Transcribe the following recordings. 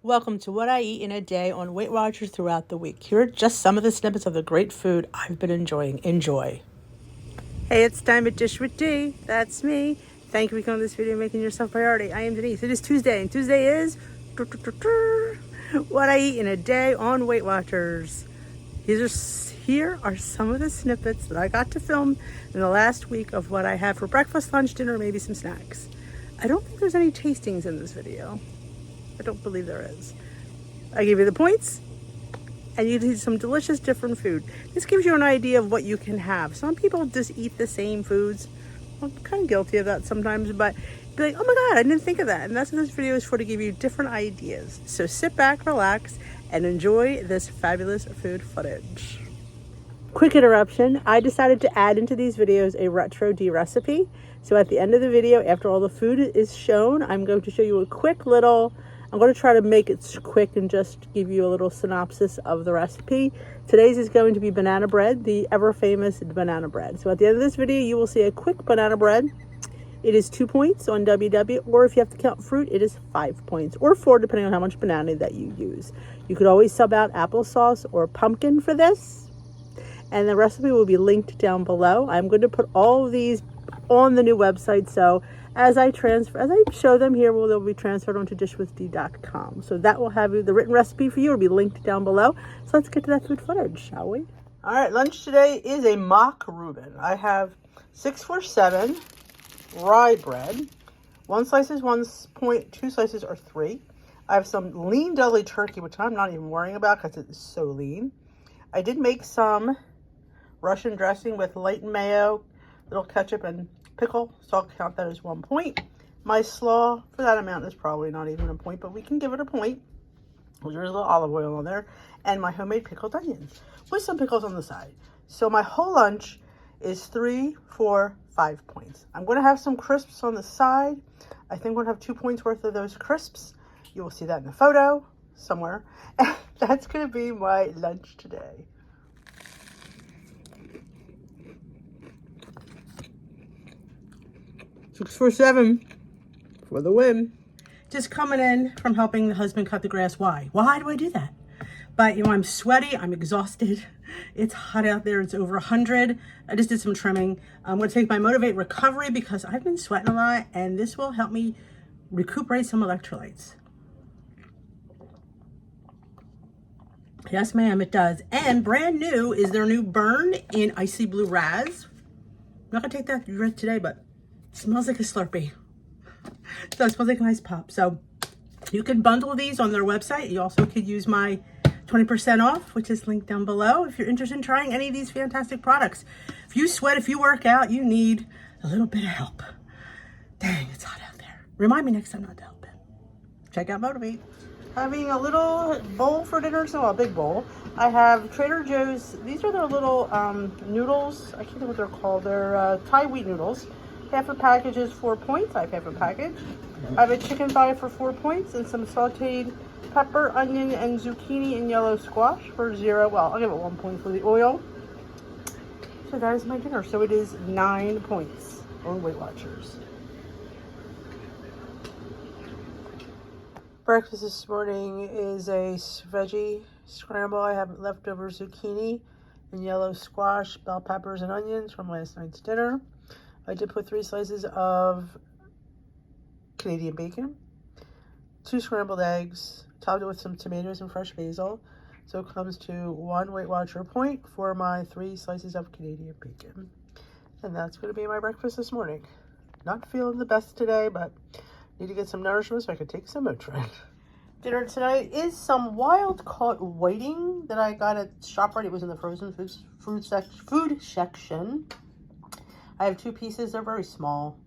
Welcome to What I Eat in a Day on Weight Watchers throughout the week. Here are just some of the snippets of the great food I've been enjoying. Enjoy. Hey, it's time at Dish with D. That's me. Thank you for coming to this video and making yourself a priority. I am Denise. It is Tuesday, and Tuesday is What I Eat in a Day on Weight Watchers. Here are some of the snippets that I got to film in the last week of what I have for breakfast, lunch, dinner, maybe some snacks. I don't think there's any tastings in this video. I don't believe there is. I give you the points, and you eat some delicious different food. This gives you an idea of what you can have. Some people just eat the same foods. I'm kind of guilty of that sometimes, but be like, oh my God, I didn't think of that. And that's what this video is for, to give you different ideas. So sit back, relax, and enjoy this fabulous food footage. Quick interruption. I decided to add into these videos a retro D recipe. So at the end of the video, after all the food is shown, I'm going to show you a quick little, I'm going to try to make it quick and just give you a little synopsis of the recipe. Today's is going to be banana bread, the ever famous banana bread. So at the end of this video, you will see a quick banana bread. It is 2 points on WW, or if you have to count fruit, it is 5 points, or 4 depending on how much banana that you use. You could always sub out applesauce or pumpkin for this, and the recipe will be linked down below. I'm going to put all of these on the new website, so as I show them here, they'll be transferred onto dishwithd.com. So that will have the written recipe for you. It'll be linked down below. So let's get to that food footage, shall we? All right, lunch today is a mock Reuben. I have 647 rye bread. 1 slice is 1 point, 2 slices are 3. I have some lean deli turkey, which I'm not even worrying about because it is so lean. I did make some Russian dressing with light mayo, little ketchup, and pickle, so I'll count that as 1 point. My slaw for that amount is probably not even a point, but we can give it a point. There's a little olive oil on there, and my homemade pickled onions with some pickles on the side. So my whole lunch is 3, 4, 5 points. I'm going to have some crisps on the side. I think I'm going to have 2 points worth of those crisps. You will see that in the photo somewhere. And that's going to be my lunch today. Six, 4, 7 for the win. Just coming in from helping the husband cut the grass. Why? Why do I do that? But you know, I'm sweaty, I'm exhausted. It's hot out there, it's over 100. I just did some trimming. I'm gonna take my Motivate Recovery because I've been sweating a lot, and this will help me recuperate some electrolytes. Yes, ma'am, it does. And brand new is their new Burn in Icy Blue Raz. I'm not gonna take that today, but it smells like a Slurpee. So it smells like a nice pop. So you can bundle these on their website. You also could use my 20% off, which is linked down below, if you're interested in trying any of these fantastic products. If you sweat, if you work out, you need a little bit of help. Dang, it's hot out there. Remind me next time not to help it. Check out Motivate. Having a little bowl for dinner, so a big bowl. I have Trader Joe's. These are their little noodles. I can't think what they're called. They're Thai wheat noodles. Half a package is 4 points. I have half a package. I have a chicken thigh for 4 points and some sauteed pepper, onion, and zucchini and yellow squash for 0. Well, I'll give it 1 point for the oil. So that is my dinner. So it is 9 points on Weight Watchers. Breakfast this morning is a veggie scramble. I have leftover zucchini and yellow squash, bell peppers, and onions from last night's dinner. I did put 3 slices of Canadian bacon, 2 scrambled eggs, topped it with some tomatoes and fresh basil. So it comes to 1 Weight Watcher point for my 3 slices of Canadian bacon. And that's going to be my breakfast this morning. Not feeling the best today, but need to get some nourishment so I can take some Motrin. Dinner tonight is some wild caught whiting that I got at ShopRite. It was in the frozen food section. I have 2 pieces, they're very small.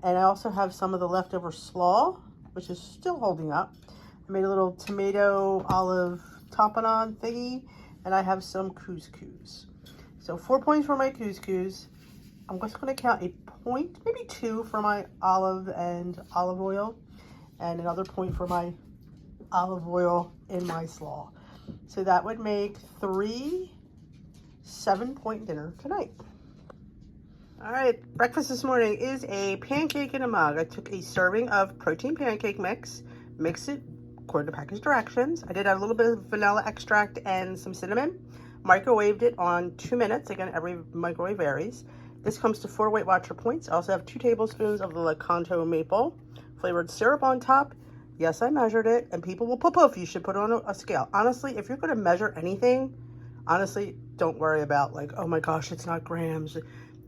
And I also have some of the leftover slaw, which is still holding up. I made a little tomato olive tapenade thingy, and I have some couscous. So 4 points for my couscous. I'm just gonna count a point, maybe 2 for my olive and olive oil, and another point for my olive oil in my slaw. So that would make 3 7-point dinner tonight. All right, breakfast this morning is a pancake in a mug. I took a serving of protein pancake mix, mixed it according to package directions. I did add a little bit of vanilla extract and some cinnamon. Microwaved it on 2 minutes. Again, every microwave varies. This comes to 4 Weight Watcher points. I also have 2 tablespoons of the Lakanto maple flavored syrup on top. Yes, I measured it, and people will poof. You should put it on a scale. Honestly, if you're going to measure anything, honestly, don't worry about like, oh my gosh, it's not grams.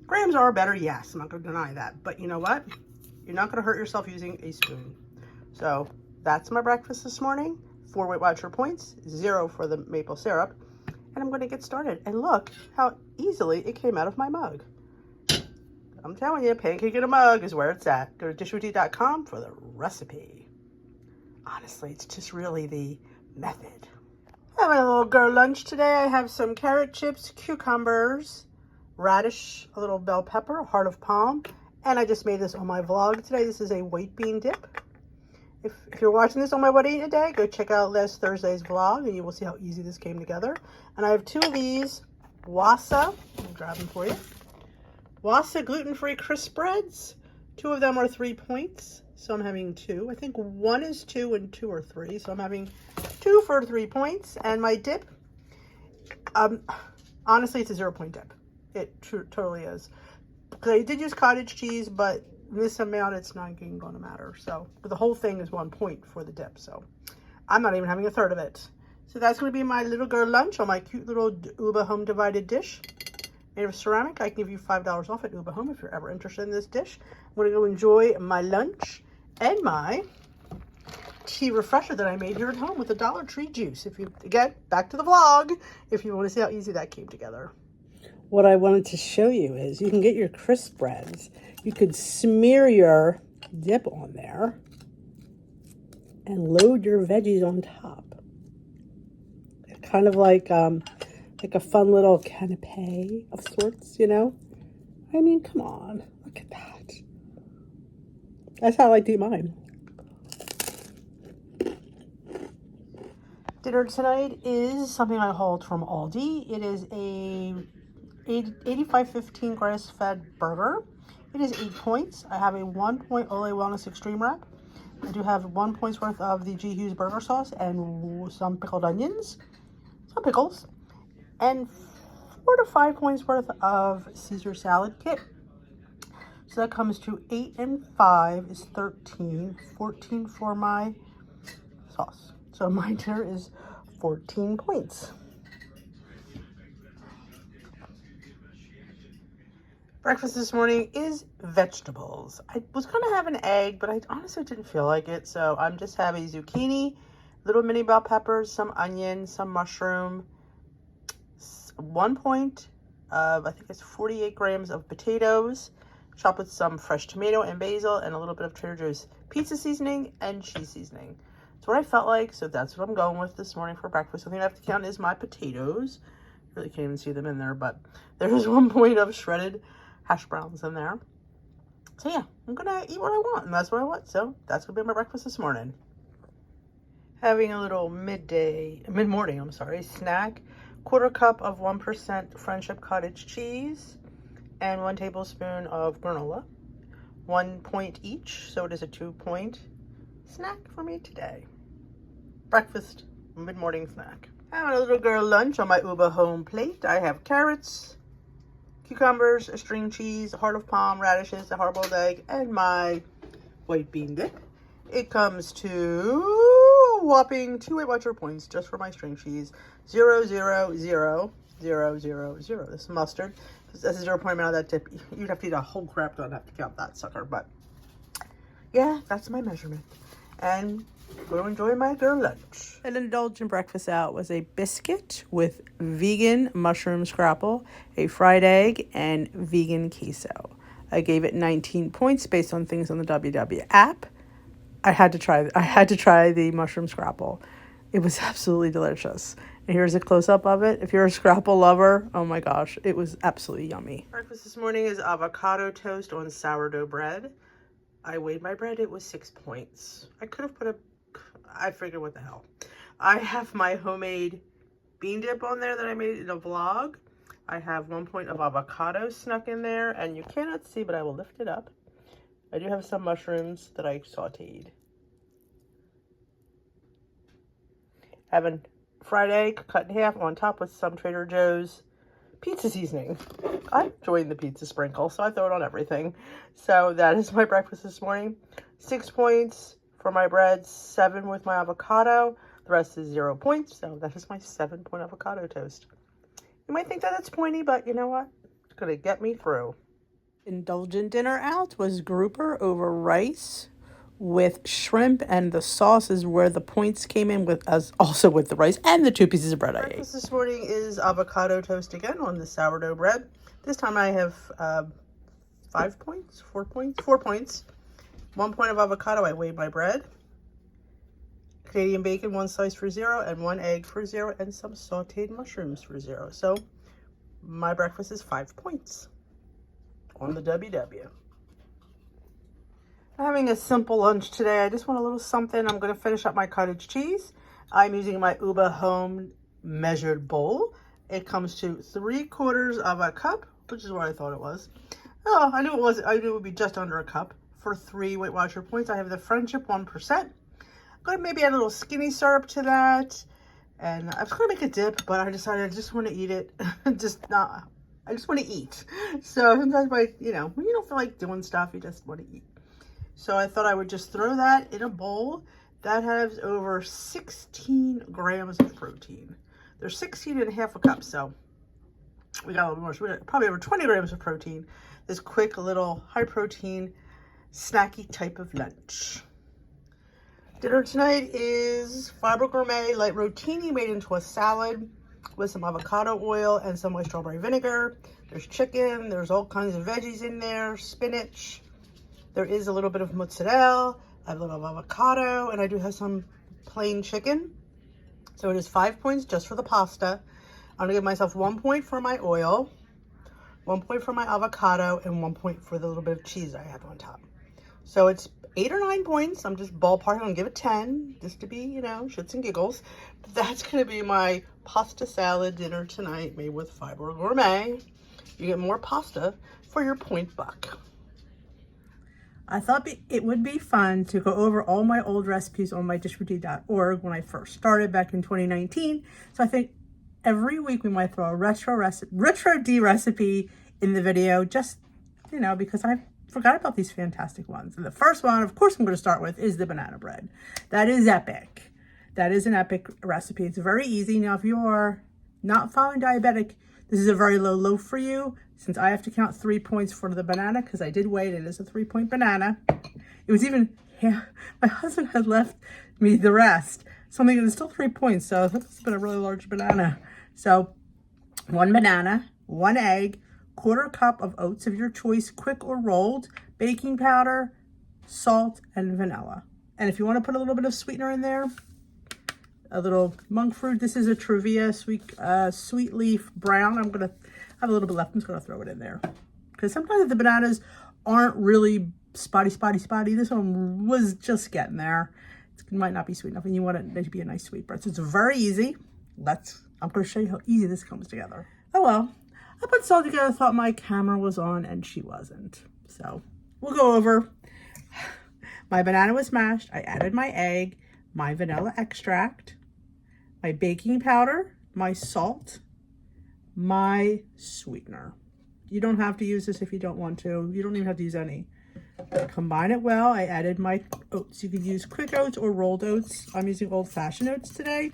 Grams are better, yes. I'm not going to deny that. But you know what? You're not going to hurt yourself using a spoon. So that's my breakfast this morning. 4 Weight Watcher points, 0 for the maple syrup. And I'm going to get started. And look how easily it came out of my mug. I'm telling you, pancake in a mug is where it's at. Go to dishwithtea.com for the recipe. Honestly, it's just really the method. Having a little girl lunch today. I have some carrot chips, cucumbers, radish, a little bell pepper, a heart of palm, and I just made this on my vlog today. This is a white bean dip. If you're watching this on my wedding today, go check out last Thursday's vlog and you will see how easy this came together. And I have 2 of these Wassa, I'll grab them for you. Wassa gluten-free crisp breads. 2 of them are 3 points, so I'm having 2. I think 1 is 2 and 2 are 3, so I'm having 2 for 3 points. And my dip, honestly, it's a 0-point dip. It totally is. I did use cottage cheese, but this amount, it's not going to matter. So, but the whole thing is 1 point for the dip, so I'm not even having a third of it. So that's going to be my little girl lunch on my cute little Uba Home divided dish. Made of ceramic. I can give you $5 off at Uba Home if you're ever interested in this dish. I'm going to go enjoy my lunch and my tea refresher that I made here at home with the Dollar Tree juice. If you, again, back to the vlog, if you want to see how easy that came together. What I wanted to show you is you can get your crisp breads. You could smear your dip on there and load your veggies on top. Kind of like a fun little canapé of sorts, you know? I mean, come on. Look at that. That's how I like to eat mine. Dinner tonight is something I hauled from Aldi. It is a 8515 grass-fed burger. It is 8 points. I have a 1 point Ole Wellness Extreme wrap. I do have 1 point's worth of the G. Hughes burger sauce and some pickled onions, some pickles, and 4 to 5 points worth of Caesar salad kit. So that comes to 8 and 5 is 13, 14 for my sauce. So my dinner is 14 points. Breakfast this morning is vegetables. I was going to have an egg, but I honestly didn't feel like it. So I'm just having zucchini, little mini bell peppers, some onion, some mushroom, 1 point of, I think it's 48 grams of potatoes, chopped with some fresh tomato and basil, and a little bit of Trader Joe's pizza seasoning and cheese seasoning. That's what I felt like, so that's what I'm going with this morning for breakfast. The thing I have to count is my potatoes. Really can't even see them in there, but there's 1 point of shredded hash browns in there. So yeah, I'm gonna eat what I want, and that's what I want. So that's gonna be my breakfast this morning. Having a little mid-morning snack. 1/4 cup of 1% Friendship cottage cheese and 1 tablespoon of granola. 1 point each, so it is a 2-point snack for me today. Breakfast, mid-morning snack. Having a little girl lunch on my Uba Home plate. I have carrots, cucumbers, a string cheese, a heart of palm, radishes, a hard-boiled egg, and my white bean dip. It comes to whopping 2 Weight Watcher points just for my string cheese. 0, 0, 0, 0, 0, 0. This mustard, that's a 0 point amount of that dip. You'd have to eat a whole crap ton to have to count that sucker. But yeah, that's my measurement. And go enjoy my girl lunch. An indulgent breakfast out was a biscuit with vegan mushroom scrapple, a fried egg, and vegan queso. I gave it 19 points based on things on the WW app. I had to try the mushroom scrapple. It was absolutely delicious. And here's a close-up of it. If you're a scrapple lover, oh my gosh, it was absolutely yummy. Breakfast this morning is avocado toast on sourdough bread. I weighed my bread, it was 6 points. I could have I figured what the hell. I have my homemade bean dip on there that I made in a vlog. I have 1 point of avocado snuck in there, and you cannot see, but I will lift it up. I do have some mushrooms that I sauteed. Having fried egg cut in half on top with some Trader Joe's pizza seasoning. I'm enjoying the pizza sprinkle, so I throw it on everything. So that is my breakfast this morning. 6 points for my bread, 7 with my avocado. The rest is 0 points, so that is my 7-point avocado toast. You might think that it's pointy, but you know what? It's going to get me through. Indulgent dinner out was grouper over rice with shrimp, and the sauce is where the points came in, with us also with the rice and the 2 pieces of bread I ate. Breakfast this morning is avocado toast again on the sourdough bread. This time I have 5 points, 4 points, 4 points. 1 point of avocado, I weighed my bread. Canadian bacon, 1 slice for 0, and 1 egg for 0, and some sauteed mushrooms for 0. So my breakfast is 5 points on the WW. I'm having a simple lunch today. I just want a little something. I'm going to finish up my cottage cheese. I'm using my Uba Home measured bowl. It comes to 3/4 of a cup, which is what I thought it was. Oh, I knew it was. I knew it would be just under a cup. For 3 Weight Watcher points, I have the Friendship 1%. I'm going to maybe add a little skinny syrup to that. And I was going to make a dip, but I decided I just want to eat it. I just want to eat. So sometimes, when you don't feel like doing stuff, you just want to eat. So I thought I would just throw that in a bowl. That has over 16 grams of protein. There's 16.5 a cup, so we got a little more. So we got probably over 20 grams of protein. This quick little high protein snacky type of lunch. Dinner tonight is Fiber Gourmet light rotini made into a salad with some avocado oil and some white strawberry vinegar. There's chicken, there's all kinds of veggies in there, spinach. There is a little bit of mozzarella, I have a little avocado, and I do have some plain chicken. So it is 5 points just for the pasta. I'm gonna give myself 1 point for my oil, 1 point for my avocado, and 1 point for the little bit of cheese I have on top. So it's 8 or 9 points. I'm just ballparking. I'm gonna give it 10 just to be, shits and giggles. But that's gonna be my pasta salad dinner tonight made with Fiber Gourmet. You get more pasta for your point buck. I thought it would be fun to go over all my old recipes on my dishfortea.org when I first started back in 2019. So I think every week we might throw a retro D recipe in the video, just, because I forgot about these fantastic ones. And the first one, of course, I'm going to start with is the banana bread. That is epic. That is an epic recipe. It's very easy. Now, if you are not following Diabetic, this is a very low loaf for you, since I have to count 3 points for the banana, because I did weigh it. It is a 3-point banana. It was even, my husband had left me the rest. So I'm thinking it's still 3 points. So that's been a really large banana. So 1 banana, 1 egg, 1/4 cup of oats of your choice, quick or rolled, baking powder, salt, and vanilla. And if you want to put a little bit of sweetener in there, a little monk fruit. This is a Truvia sweet leaf brown. I'm going to have a little bit left. I'm just going to throw it in there. Because sometimes if the bananas aren't really spotty, this one was just getting there. It might not be sweet enough, and you want it to be a nice sweet bread. So it's very easy. I'm going to show you how easy this comes together. Oh well. I put salt together, thought my camera was on, and she wasn't. So we'll go over. My banana was mashed. I added my egg, my vanilla extract, my baking powder, my salt, my sweetener. You don't have to use this if you don't want to. You don't even have to use any. Combine it well. I added my oats. You could use quick oats or rolled oats. I'm using old-fashioned oats today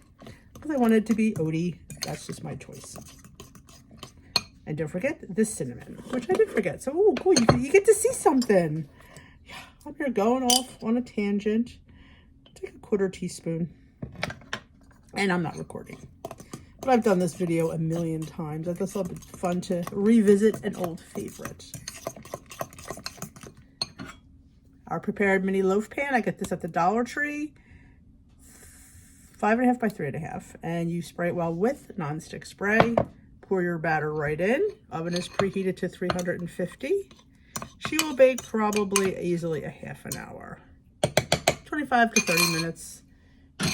because I wanted it to be oaty. That's just my choice. And don't forget the cinnamon, which I did forget. So, oh, cool. You get to see something. Yeah, I'm here going off on a tangent. Take a 1/4 teaspoon. And I'm not recording. But I've done this video a million times. I thought it'll be fun to revisit an old favorite. Our prepared mini loaf pan. I got this at the Dollar Tree. 5.5 by 3.5. And you spray it well with nonstick spray. Pour your batter right in. Oven is preheated to 350. She will bake probably easily a half an hour. 25 to 30 minutes.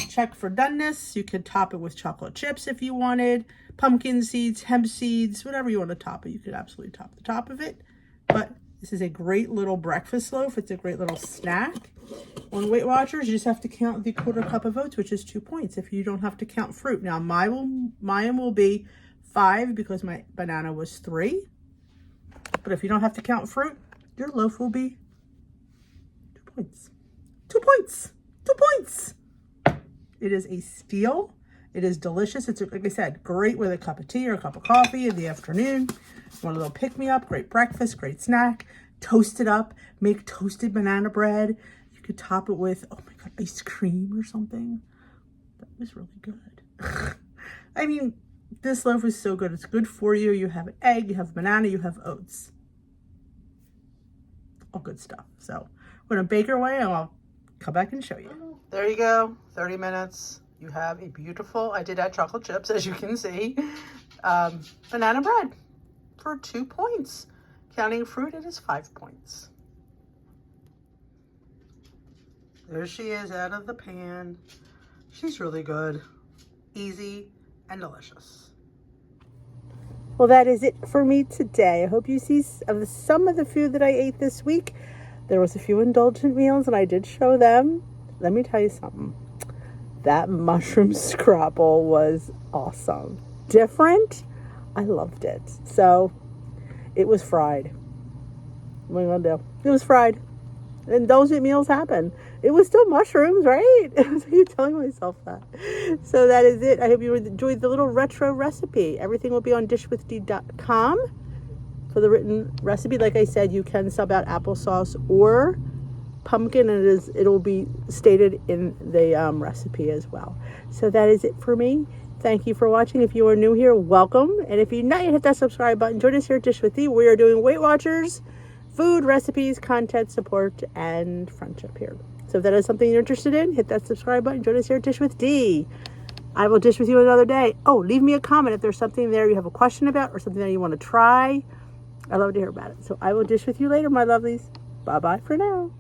Check for doneness. You could top it with chocolate chips if you wanted. Pumpkin seeds, hemp seeds, whatever you want to top it. You could absolutely top the top of it. But This is a great little breakfast loaf. It's a great little snack. On Weight Watchers, you just have to count the 1/4 cup of oats, which is 2 points. If you don't have to count fruit. Now, mine will be 5 because my banana was 3. But if you don't have to count fruit, your loaf will be 2 points. 2 points. 2 points. It is a steal. It is delicious. It's, like I said, great with a cup of tea or a cup of coffee in the afternoon. Want a little pick-me-up, great breakfast, great snack. Toast it up. Make toasted banana bread. You could top it with, oh my God, ice cream or something. That was really good. I mean, this loaf is so good. It's good for you. You have egg, you have banana, you have oats. All good stuff. So we're going to bake our way and I'll come back and show you. There you go. 30 minutes. You have a beautiful, I did add chocolate chips, as you can see, banana bread for 2 points. Counting fruit, it is 5 points. There she is out of the pan. She's really good, easy, and delicious. Well, that is it for me today. I hope you see some of the food that I ate this week. There was a few indulgent meals, and I did show them. Let me tell you something. That mushroom scrapple was awesome. Different. I loved it. So it was fried. What am I gonna do? It was fried. Indulgent meals happen. It was still mushrooms, right? I keep telling myself that. So that is it. I hope you enjoyed the little retro recipe. Everything will be on dishwithdee.com for the written recipe. Like I said, you can sub out applesauce or pumpkin, and it'll be stated in the recipe as well. So that is it for me. Thank you for watching. If you are new here, welcome. And if you're not yet, hit that subscribe button. Join us here at Dish with Dee. We are doing Weight Watchers, food, recipes, content, support, and friendship here. So if that is something you're interested in, hit that subscribe button. Join us here at Dish with Dee. I will dish with you another day. Oh, leave me a comment if there's something there you have a question about or something that you want to try. I love to hear about it. So I will dish with you later, my lovelies. Bye-bye for now.